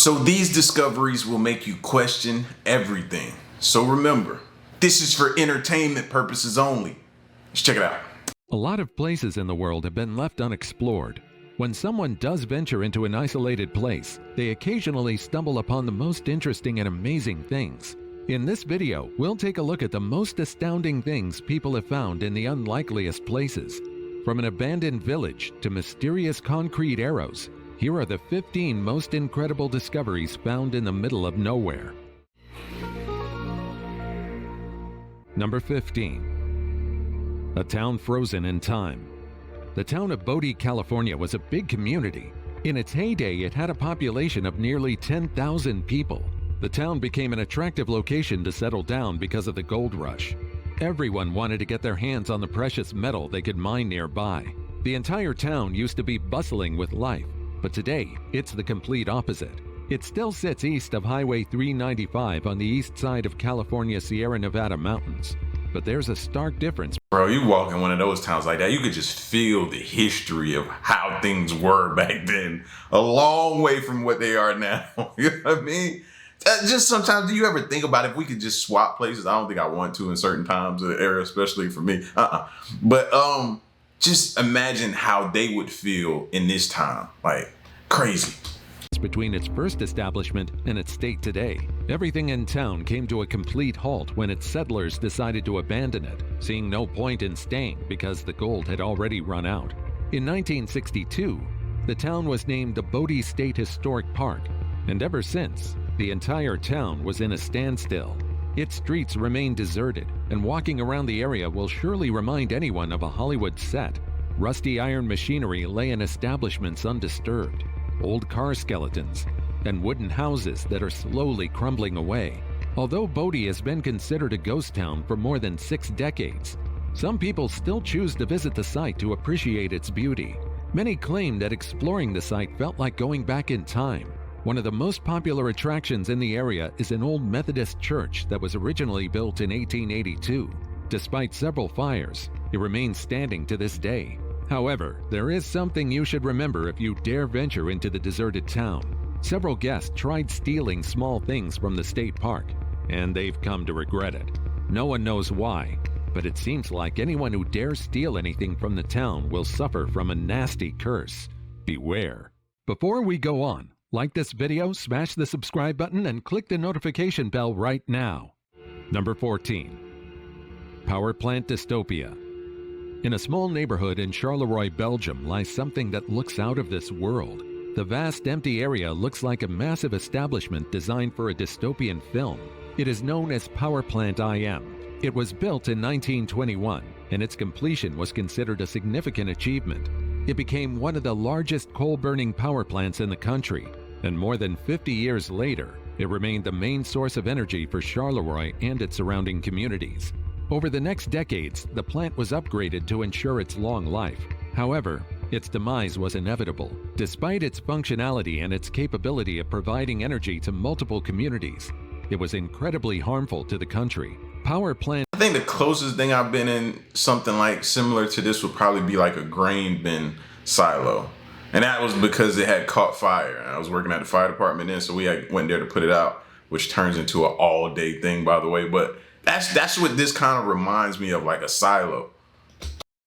So these discoveries will make you question everything. So remember, this is for entertainment purposes only. Let's check it out. A lot of places in the world have been left unexplored. When someone does venture into an isolated place, they occasionally stumble upon the most interesting and amazing things. In this video, we'll take a look at the most astounding things people have found in the unlikeliest places. From an abandoned village to mysterious concrete arrows, here are the 15 most incredible discoveries found in the middle of nowhere. Number 15. A town frozen in time. The town of Bodie, California was a big community. In its heyday, it had a population of nearly 10,000 people. The town became an attractive location to settle down because of the gold rush. Everyone wanted to get their hands on the precious metal they could mine nearby. The entire town used to be bustling with life, but today it's the complete opposite. It still sits east of Highway 395 on the east side of California's Sierra Nevada mountains. But there's a stark difference. Bro, you walk in one of those towns like that, you could just feel the history of how things were back then. A long way from what they are now. You know what I mean? Just sometimes, do you ever think about if we could just swap places? I don't think I want to in certain times of the era, especially for me. But just imagine how they would feel in this time. Like, crazy. Between its first establishment and its state today, everything in town came to a complete halt when its settlers decided to abandon it, seeing no point in staying because the gold had already run out. In 1962, the town was named the Bodie State Historic Park, and ever since, the entire town was in a standstill. Its streets remain deserted, and walking around the area will surely remind anyone of a Hollywood set. Rusty iron machinery lay in establishments undisturbed, old car skeletons, and wooden houses that are slowly crumbling away. Although Bodie has been considered a ghost town for more than 6 decades, some people still choose to visit the site to appreciate its beauty. Many claim that exploring the site felt like going back in time. One of the most popular attractions in the area is an old Methodist church that was originally built in 1882. Despite several fires, it remains standing to this day. However, there is something you should remember if you dare venture into the deserted town. Several guests tried stealing small things from the state park, and they've come to regret it. No one knows why, but it seems like anyone who dares steal anything from the town will suffer from a nasty curse. Beware. Before we go on, like this video, smash the subscribe button, and click the notification bell right now. Number 14. Power Plant Dystopia. In a small neighborhood in Charleroi, Belgium, lies something that looks out of this world. The vast empty area looks like a massive establishment designed for a dystopian film. It is known as Power Plant IM. It was built in 1921, and its completion was considered a significant achievement. It became one of the largest coal-burning power plants in the country, and more than 50 years later, it remained the main source of energy for Charleroi and its surrounding communities. Over the next decades, the plant was upgraded to ensure its long life. However, its demise was inevitable. Despite its functionality and its capability of providing energy to multiple communities, it was incredibly harmful to the country. Power plant. I think the closest thing I've been in something like similar to this would probably be like a grain bin silo. And that was because it had caught fire. I was working at the fire department then, so we went there to put it out, which turns into an all-day thing, by the way. But that's what this kind of reminds me of, like a silo.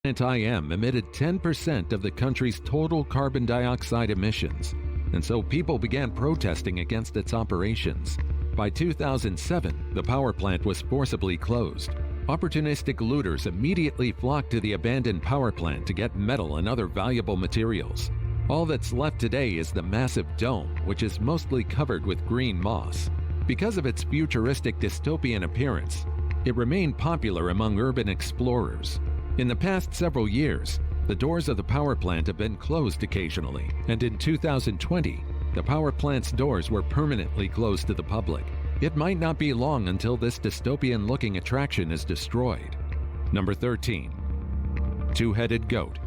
IM emitted 10% of the country's total carbon dioxide emissions, and so people began protesting against its operations. By 2007, the power plant was forcibly closed. Opportunistic looters immediately flocked to the abandoned power plant to get metal and other valuable materials. All that's left today is the massive dome, which is mostly covered with green moss. Because of its futuristic dystopian appearance, it remained popular among urban explorers. In the past several years, the doors of the power plant have been closed occasionally, and in 2020, the power plant's doors were permanently closed to the public. It might not be long until this dystopian-looking attraction is destroyed. Number 13. Two-Headed Goat.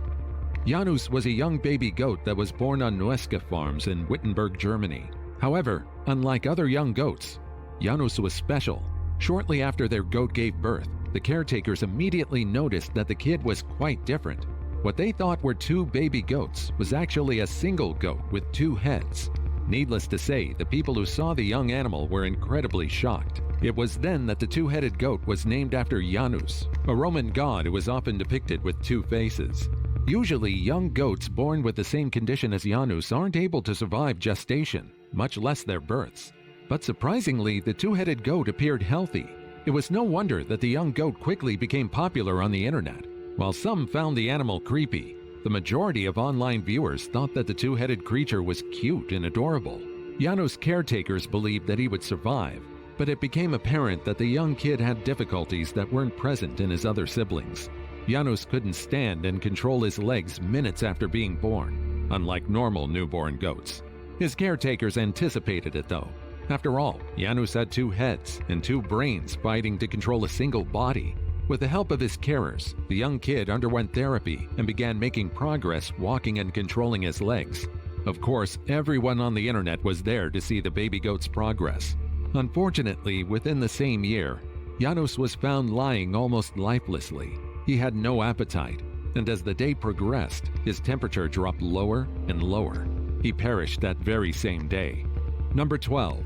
Janus was a young baby goat that was born on Nueska farms in Wittenberg, Germany. However, unlike other young goats, Janus was special. Shortly after their goat gave birth, the caretakers immediately noticed that the kid was quite different. What they thought were 2 baby goats was actually a single goat with 2 heads. Needless to say, the people who saw the young animal were incredibly shocked. It was then that the two-headed goat was named after Janus, a Roman god who was often depicted with two faces. Usually, young goats born with the same condition as Janus aren't able to survive gestation, much less their births. But surprisingly, the two-headed goat appeared healthy. It was no wonder that the young goat quickly became popular on the internet. While some found the animal creepy, the majority of online viewers thought that the two-headed creature was cute and adorable. Janus' caretakers believed that he would survive, but it became apparent that the young kid had difficulties that weren't present in his other siblings. Janus couldn't stand and control his legs minutes after being born, unlike normal newborn goats. His caretakers anticipated it though. After all, Janus had two heads and two brains fighting to control a single body. With the help of his carers, the young kid underwent therapy and began making progress walking and controlling his legs. Of course, everyone on the internet was there to see the baby goat's progress. Unfortunately, within the same year, Janus was found lying almost lifelessly. He had no appetite, and as the day progressed, his temperature dropped lower and lower. He perished that very same day. Number 12.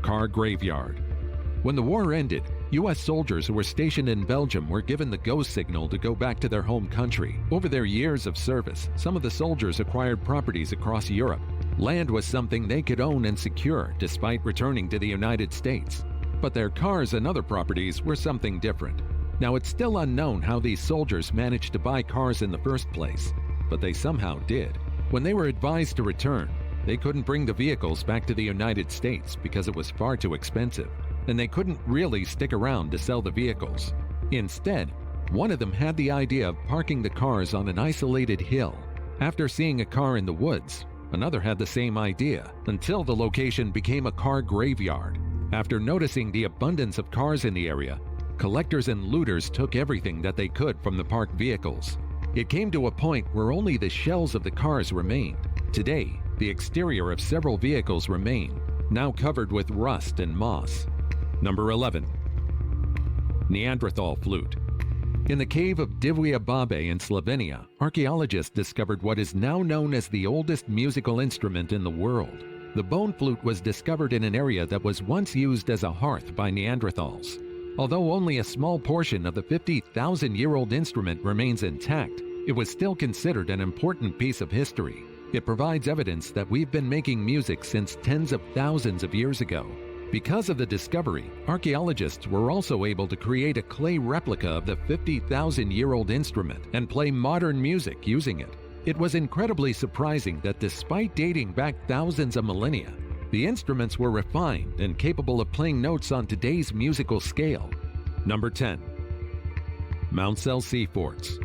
Car Graveyard. When the war ended, U.S. soldiers who were stationed in Belgium were given the go signal to go back to their home country. Over their years of service, some of the soldiers acquired properties across Europe. Land was something they could own and secure despite returning to the United States. But their cars and other properties were something different. Now, it's still unknown how these soldiers managed to buy cars in the first place, but they somehow did. When they were advised to return, they couldn't bring the vehicles back to the United States because it was far too expensive, and they couldn't really stick around to sell the vehicles. Instead, one of them had the idea of parking the cars on an isolated hill. After seeing a car in the woods, another had the same idea, until the location became a car graveyard. After noticing the abundance of cars in the area, collectors and looters took everything that they could from the parked vehicles. It came to a point where only the shells of the cars remained. Today, the exterior of several vehicles remain, now covered with rust and moss. Number 11. Neanderthal Flute. In the cave of Divya Babe in Slovenia, archaeologists discovered what is now known as the oldest musical instrument in the world. The bone flute was discovered in an area that was once used as a hearth by Neanderthals. Although only a small portion of the 50,000-year-old instrument remains intact, it was still considered an important piece of history. It provides evidence that we've been making music since tens of thousands of years ago. Because of the discovery, archaeologists were also able to create a clay replica of the 50,000-year-old instrument and play modern music using it. It was incredibly surprising that despite dating back thousands of millennia, the instruments were refined and capable of playing notes on today's musical scale. Number 10. Mount Celtate forts.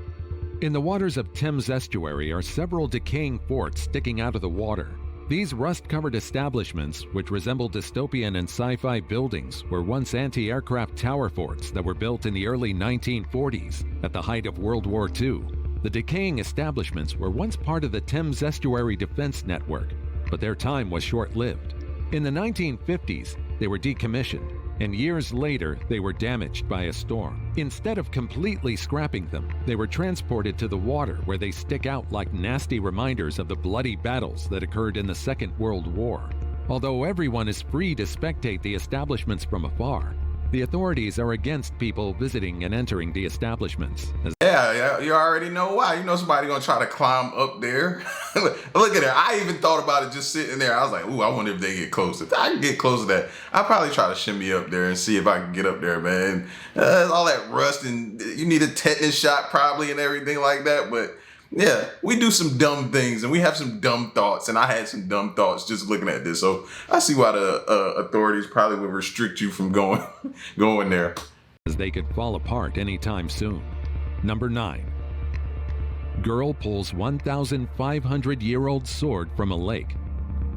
In the waters of Thames estuary are several decaying forts sticking out of the water. These rust-covered establishments, which resemble dystopian and sci-fi buildings, were once anti-aircraft tower forts that were built in the early 1940s, at the height of World War II. The decaying establishments were once part of the Thames Estuary Defense Network, but their time was short-lived. In the 1950s, they were decommissioned, and years later, they were damaged by a storm. Instead of completely scrapping them, they were transported to the water where they stick out like nasty reminders of the bloody battles that occurred in the Second World War. Although everyone is free to spectate the establishments from afar, the authorities are against people visiting and entering the establishments. Yeah, you already know why. You know somebody gonna try to climb up there. Look at it. I even thought about it just sitting there. I was like, ooh, I wonder if they get close. If I can get close to that, I'll probably try to shimmy up there and see if I can get up there, man. All that rust, and you need a tetanus shot probably and everything like that. But yeah, we do some dumb things and we have some dumb thoughts, and I had some dumb thoughts just looking at this. So I see why the authorities probably would restrict you from going there. As they could fall apart anytime soon. Number 9. Girl pulls 1,500-year-old sword from a lake.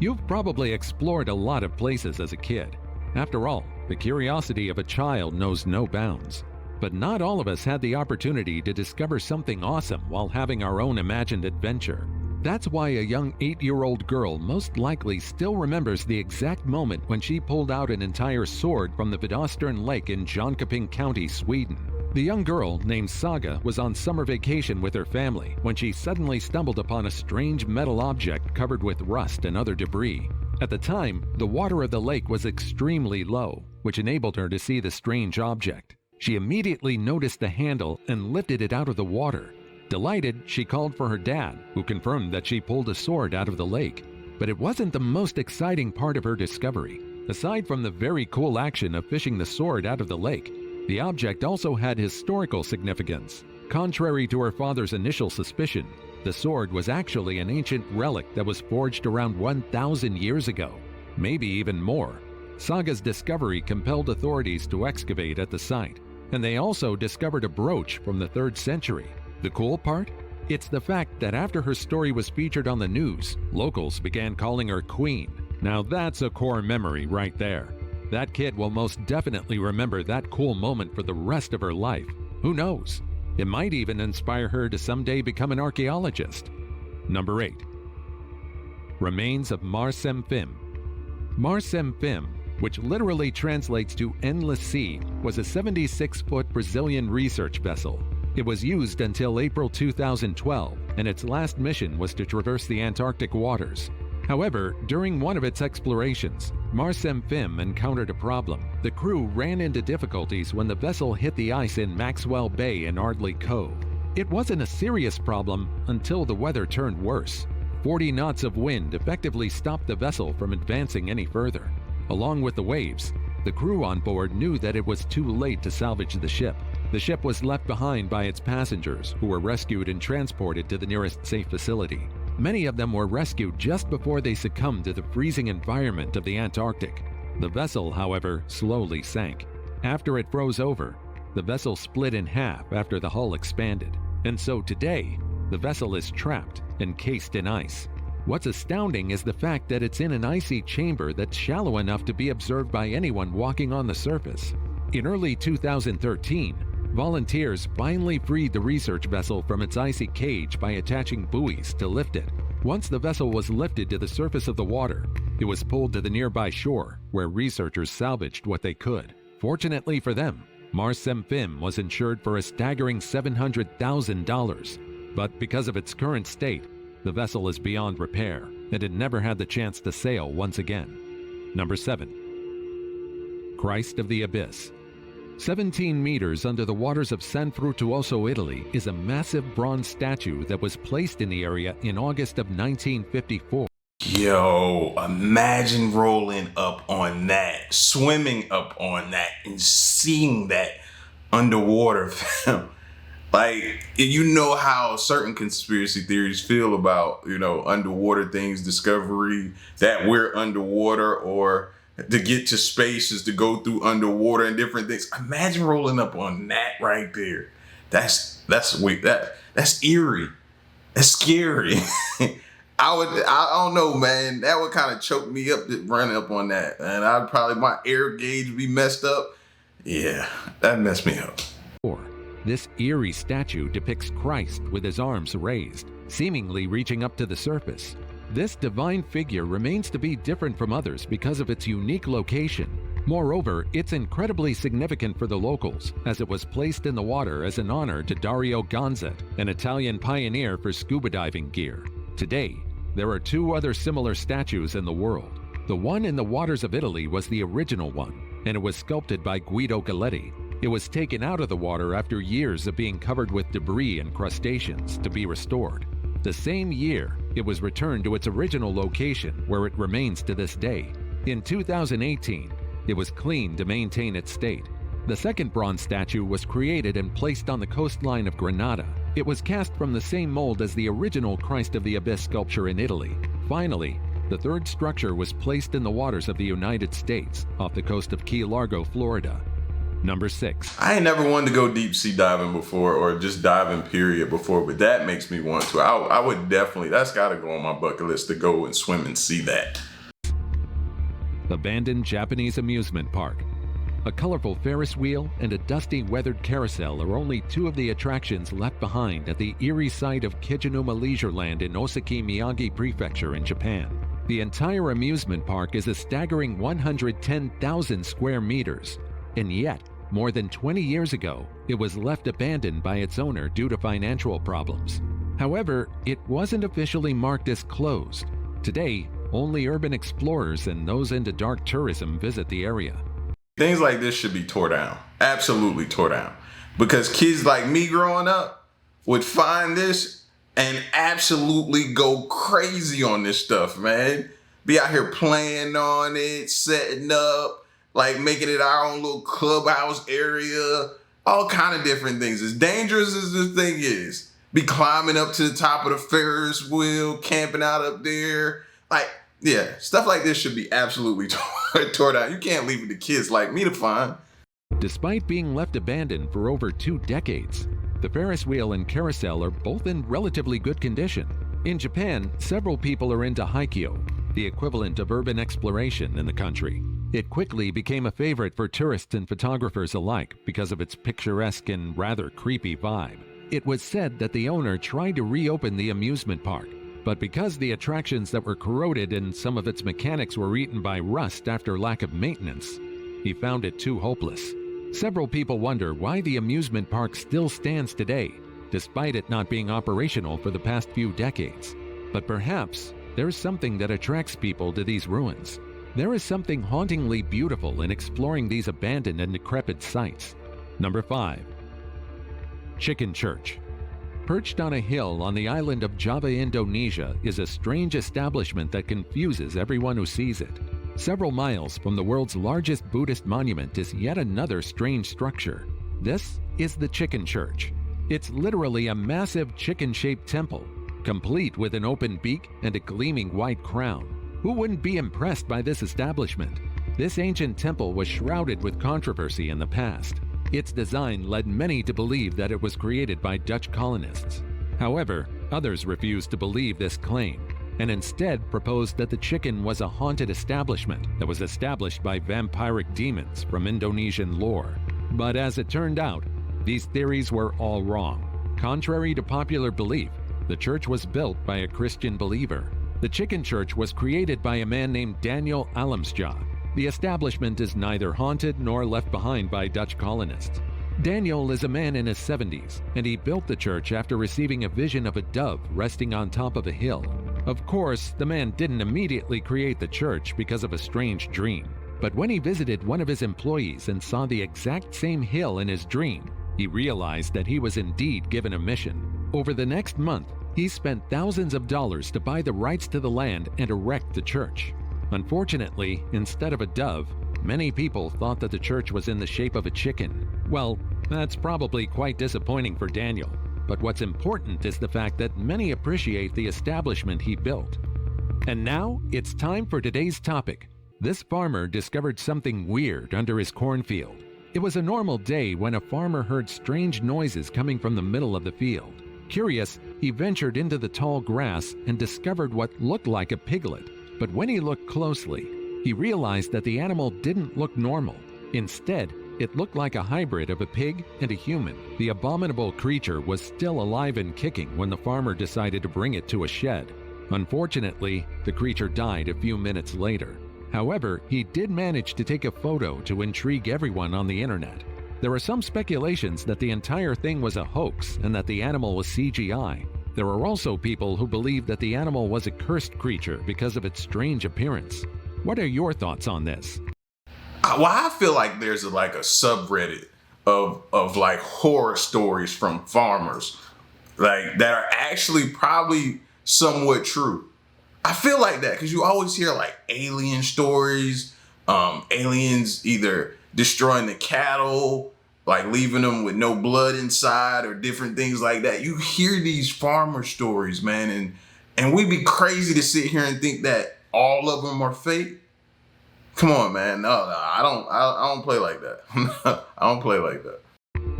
You've probably explored a lot of places as a kid. After all, the curiosity of a child knows no bounds. But not all of us had the opportunity to discover something awesome while having our own imagined adventure. That's why a young 8-year-old girl most likely still remembers the exact moment when she pulled out an entire sword from the Vidöstern Lake in Jönköping County, Sweden. The young girl named Saga was on summer vacation with her family when she suddenly stumbled upon a strange metal object covered with rust and other debris. At the time, the water of the lake was extremely low, which enabled her to see the strange object. She immediately noticed the handle and lifted it out of the water. Delighted, she called for her dad, who confirmed that she pulled a sword out of the lake. But it wasn't the most exciting part of her discovery. Aside from the very cool action of fishing the sword out of the lake, the object also had historical significance. Contrary to her father's initial suspicion, the sword was actually an ancient relic that was forged around 1,000 years ago, maybe even more. Saga's discovery compelled authorities to excavate at the site, and they also discovered a brooch from the 3rd century. The cool part? It's the fact that after her story was featured on the news, locals began calling her Queen. Now that's a core memory right there. That kid will most definitely remember that cool moment for the rest of her life. Who knows? It might even inspire her to someday become an archaeologist. Number 8. Remains of Mfim. Mfim, which literally translates to Endless Sea, was a 76-foot Brazilian research vessel. It was used until April 2012, and its last mission was to traverse the Antarctic waters. However, during one of its explorations, Mfim encountered a problem. The crew ran into difficulties when the vessel hit the ice in Maxwell Bay in Ardley Cove. It wasn't a serious problem until the weather turned worse. 40 knots of wind effectively stopped the vessel from advancing any further. Along with the waves, the crew on board knew that it was too late to salvage the ship. The ship was left behind by its passengers, who were rescued and transported to the nearest safe facility. Many of them were rescued just before they succumbed to the freezing environment of the Antarctic. The vessel, however, slowly sank. After it froze over, the vessel split in half after the hull expanded. And so today, the vessel is trapped, encased in ice. What's astounding is the fact that it's in an icy chamber that's shallow enough to be observed by anyone walking on the surface. In early 2013, volunteers finally freed the research vessel from its icy cage by attaching buoys to lift it. Once the vessel was lifted to the surface of the water, it was pulled to the nearby shore, where researchers salvaged what they could. Fortunately for them, Mfim was insured for a staggering $700,000. But because of its current state, the vessel is beyond repair, and it never had the chance to sail once again. Number 7. Christ of the Abyss. 17 meters under the waters of San Frutuoso, Italy, is a massive bronze statue that was placed in the area in August of 1954. Yo, imagine rolling up on that, swimming up on that, and seeing that underwater, fam. Like, you know how certain conspiracy theories feel about, underwater things, discovery, that we're underwater, or to get to space is to go through underwater and different things. Imagine rolling up on that right there. That's eerie. That's scary. I don't know, man. That would kind of choke me up to run up on that. And I'd probably, my air gauge would be messed up. Yeah, that messed me up. This eerie statue depicts Christ with his arms raised, seemingly reaching up to the surface. This divine figure remains to be different from others because of its unique location. Moreover, it's incredibly significant for the locals, as it was placed in the water as an honor to Dario Gonzet, an Italian pioneer for scuba diving gear. Today, there are 2 other similar statues in the world. The one in the waters of Italy was the original one, and it was sculpted by Guido Galletti. It was taken out of the water after years of being covered with debris and crustaceans to be restored. The same year, it was returned to its original location, where it remains to this day. In 2018, it was cleaned to maintain its state. The second bronze statue was created and placed on the coastline of Granada. It was cast from the same mold as the original Christ of the Abyss sculpture in Italy. Finally, the third structure was placed in the waters of the United States, off the coast of Key Largo, Florida. Number 6. I ain't never wanted to go deep sea diving before, or just diving period before, but that makes me want to. I would definitely, that's gotta go on my bucket list to go and swim and see that. Abandoned Japanese amusement park. A colorful Ferris wheel and a dusty weathered carousel are only 2 of the attractions left behind at the eerie site of Kijinuma Leisureland in Osaki, Miyagi Prefecture in Japan. The entire amusement park is a staggering 110,000 square meters, and yet More than 20 years ago, it was left abandoned by its owner due to financial problems. However, it wasn't officially marked as closed. Today, only urban explorers and those into dark tourism visit the area. Things like this should be tore down. Absolutely tore down. Because kids like me growing up would find this and absolutely go crazy on this stuff, man. Be out here playing on it, setting up, like making it our own little clubhouse area, all kind of different things. As dangerous as this thing is, be climbing up to the top of the Ferris wheel, camping out up there. Like, yeah, stuff like this should be absolutely tore down. You can't leave it to kids like me to find. Despite being left abandoned for over 2 decades, the Ferris wheel and carousel are both in relatively good condition. In Japan, several people are into Haikyo, the equivalent of urban exploration in the country. It quickly became a favorite for tourists and photographers alike because of its picturesque and rather creepy vibe. It was said that the owner tried to reopen the amusement park, but because the attractions that were corroded and some of its mechanics were eaten by rust after lack of maintenance, he found it too hopeless. Several people wonder why the amusement park still stands today, despite it not being operational for the past few decades. But perhaps there's something that attracts people to these ruins. There is something hauntingly beautiful in exploring these abandoned and decrepit sites. Number 5. Chicken Church. Perched on a hill on the island of Java, Indonesia, is a strange establishment that confuses everyone who sees it. Several miles from the world's largest Buddhist monument is yet another strange structure. This is the Chicken Church. It's literally a massive chicken-shaped temple, complete with an open beak and a gleaming white crown. Who wouldn't be impressed by this establishment? This ancient temple was shrouded with controversy in the past. Its design led many to believe that it was created by Dutch colonists. However, others refused to believe this claim, and instead proposed that the chicken was a haunted establishment that was established by vampiric demons from Indonesian lore. But as it turned out, these theories were all wrong. Contrary to popular belief, the church was built by a Christian believer. The Chicken Church was created by a man named Daniel Alamsja. The establishment is neither haunted nor left behind by Dutch colonists. Daniel is a man in his 70s, and he built the church after receiving a vision of a dove resting on top of a hill. Of course, the man didn't immediately create the church because of a strange dream. But when he visited one of his employees and saw the exact same hill in his dream, he realized that he was indeed given a mission. Over the next month, he spent thousands of dollars to buy the rights to the land and erect the church. Unfortunately, instead of a dove, many people thought that the church was in the shape of a chicken. Well, that's probably quite disappointing for Daniel. But what's important is the fact that many appreciate the establishment he built. And now, it's time for today's topic. This farmer discovered something weird under his cornfield. It was a normal day when a farmer heard strange noises coming from the middle of the field. Curious, he ventured into the tall grass and discovered what looked like a piglet. But when he looked closely, he realized that the animal didn't look normal. Instead, it looked like a hybrid of a pig and a human. The abominable creature was still alive and kicking when the farmer decided to bring it to a shed. Unfortunately, the creature died a few minutes later. However, he did manage to take a photo to intrigue everyone on the internet. There are some speculations that the entire thing was a hoax and that the animal was CGI. There are also people who believe that the animal was a cursed creature because of its strange appearance. What are your thoughts on this? Well, I feel like there's a subreddit of like horror stories from farmers, like that are actually probably somewhat true. I feel like that because you always hear like alien stories, aliens either destroying the cattle, like leaving them with no blood inside or different things like that. You hear these farmer stories, man, and we'd be crazy to sit here and think that all of them are fake. Come on, man. No, I don't play like that. I don't play like that.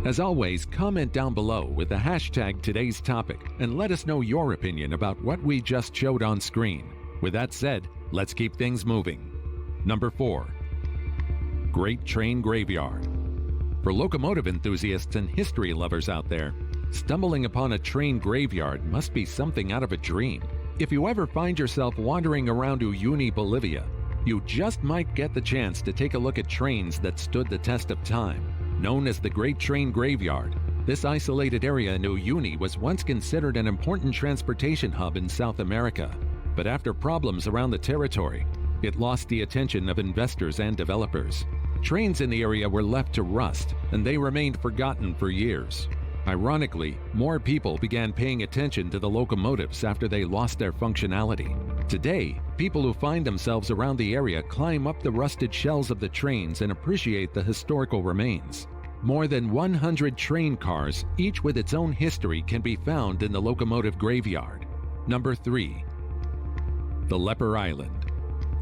As always, comment down below with the hashtag today's topic and let us know your opinion about what we just showed on screen. With that said, let's keep things moving. Number 4. Great Train Graveyard. For locomotive enthusiasts and history lovers out there, stumbling upon a train graveyard must be something out of a dream. If you ever find yourself wandering around Uyuni, Bolivia, you just might get the chance to take a look at trains that stood the test of time. Known as the Great Train Graveyard, this isolated area in Uyuni was once considered an important transportation hub in South America, but after problems around the territory, it lost the attention of investors and developers. Trains in the area were left to rust, and they remained forgotten for years. Ironically, more people began paying attention to the locomotives after they lost their functionality. Today, people who find themselves around the area climb up the rusted shells of the trains and appreciate the historical remains. More than 100 train cars, each with its own history, can be found in the locomotive graveyard. Number 3. The Leper Island.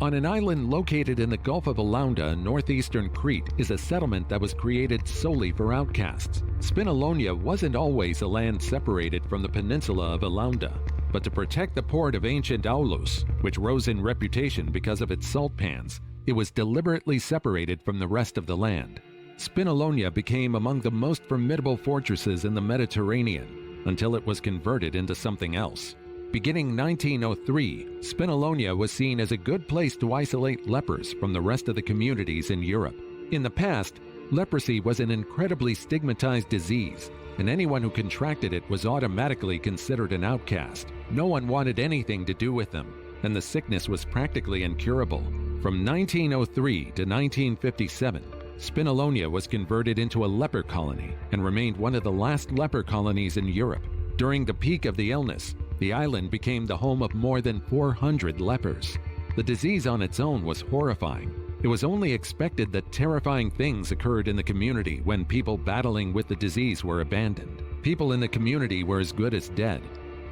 On an island located in the Gulf of Alaunda, northeastern Crete, is a settlement that was created solely for outcasts. Spinalonia wasn't always a land separated from the peninsula of Alaunda, but to protect the port of ancient Aulus, which rose in reputation because of its salt pans, it was deliberately separated from the rest of the land. Spinalonia became among the most formidable fortresses in the Mediterranean until it was converted into something else. Beginning 1903, Spinalonia was seen as a good place to isolate lepers from the rest of the communities in Europe. In the past, leprosy was an incredibly stigmatized disease, and anyone who contracted it was automatically considered an outcast. No one wanted anything to do with them, and the sickness was practically incurable. From 1903 to 1957, Spinalonia was converted into a leper colony and remained one of the last leper colonies in Europe. During the peak of the illness, the island became the home of more than 400 lepers. The disease on its own was horrifying. It was only expected that terrifying things occurred in the community when people battling with the disease were abandoned. People in the community were as good as dead.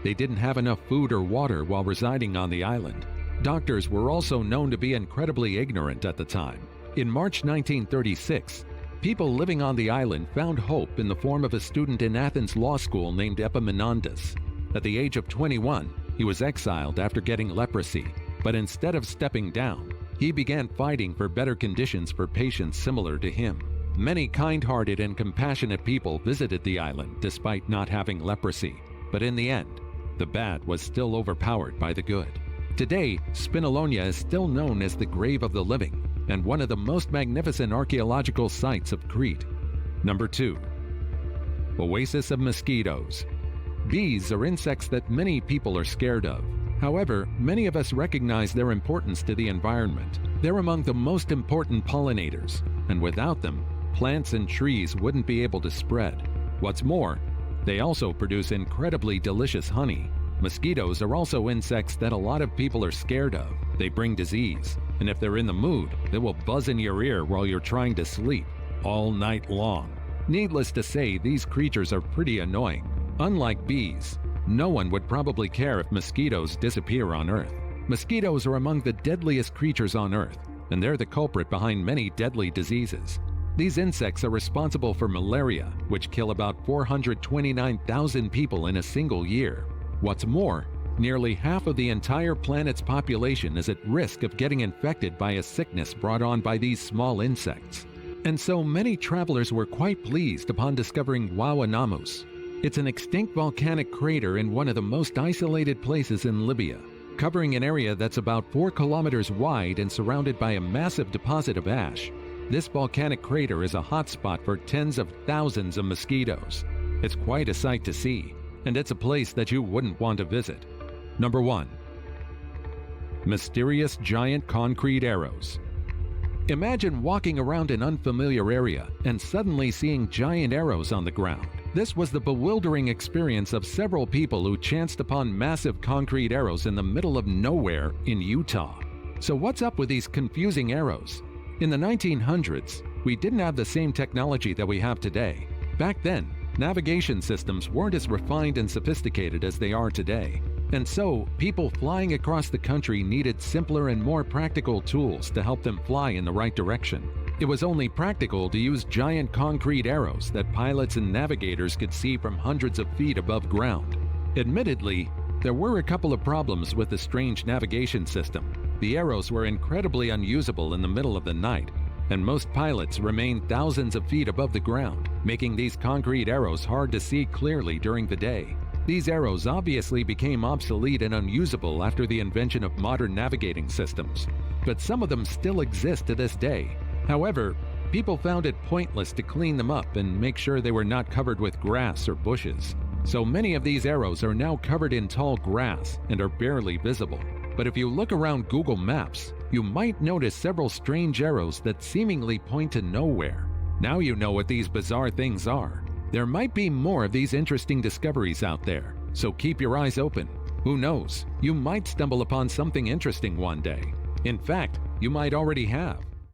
They didn't have enough food or water while residing on the island. Doctors were also known to be incredibly ignorant at the time. In March 1936, people living on the island found hope in the form of a student in Athens Law School named Epaminondas. At the age of 21, he was exiled after getting leprosy, but instead of stepping down, he began fighting for better conditions for patients similar to him. Many kind-hearted and compassionate people visited the island despite not having leprosy, but in the end, the bad was still overpowered by the good. Today, Spinalonia is still known as the Grave of the Living and one of the most magnificent archaeological sites of Crete. Number 2. Oasis of Mosquitoes. Bees are insects that many people are scared of. However, many of us recognize their importance to the environment. They're among the most important pollinators, and without them, plants and trees wouldn't be able to spread. What's more, they also produce incredibly delicious honey. Mosquitoes are also insects that a lot of people are scared of. They bring disease, and if they're in the mood, they will buzz in your ear while you're trying to sleep all night long. Needless to say, these creatures are pretty annoying. Unlike bees, no one would probably care if mosquitoes disappear on Earth. Mosquitoes are among the deadliest creatures on Earth, and they're the culprit behind many deadly diseases. These insects are responsible for malaria, which kill about 429,000 people in a single year. What's more, nearly half of the entire planet's population is at risk of getting infected by a sickness brought on by these small insects. And so many travelers were quite pleased upon discovering Wauanamus. It's an extinct volcanic crater in one of the most isolated places in Libya, covering an area that's about 4 kilometers wide and surrounded by a massive deposit of ash. This volcanic crater is a hotspot for tens of thousands of mosquitoes. It's quite a sight to see, and it's a place that you wouldn't want to visit. Number 1. Mysterious giant concrete arrows. Imagine walking around an unfamiliar area and suddenly seeing giant arrows on the ground. This was the bewildering experience of several people who chanced upon massive concrete arrows in the middle of nowhere in Utah. So what's up with these confusing arrows? In the 1900s, we didn't have the same technology that we have today. Back then, navigation systems weren't as refined and sophisticated as they are today. And so, people flying across the country needed simpler and more practical tools to help them fly in the right direction. It was only practical to use giant concrete arrows that pilots and navigators could see from hundreds of feet above ground. Admittedly, there were a couple of problems with the strange navigation system. The arrows were incredibly unusable in the middle of the night, and most pilots remained thousands of feet above the ground, making these concrete arrows hard to see clearly during the day. These arrows obviously became obsolete and unusable after the invention of modern navigating systems, but some of them still exist to this day. However, people found it pointless to clean them up and make sure they were not covered with grass or bushes. So many of these arrows are now covered in tall grass and are barely visible. But if you look around Google Maps, you might notice several strange arrows that seemingly point to nowhere. Now you know what these bizarre things are. There might be more of these interesting discoveries out there, so keep your eyes open. Who knows, you might stumble upon something interesting one day. In fact, you might already have.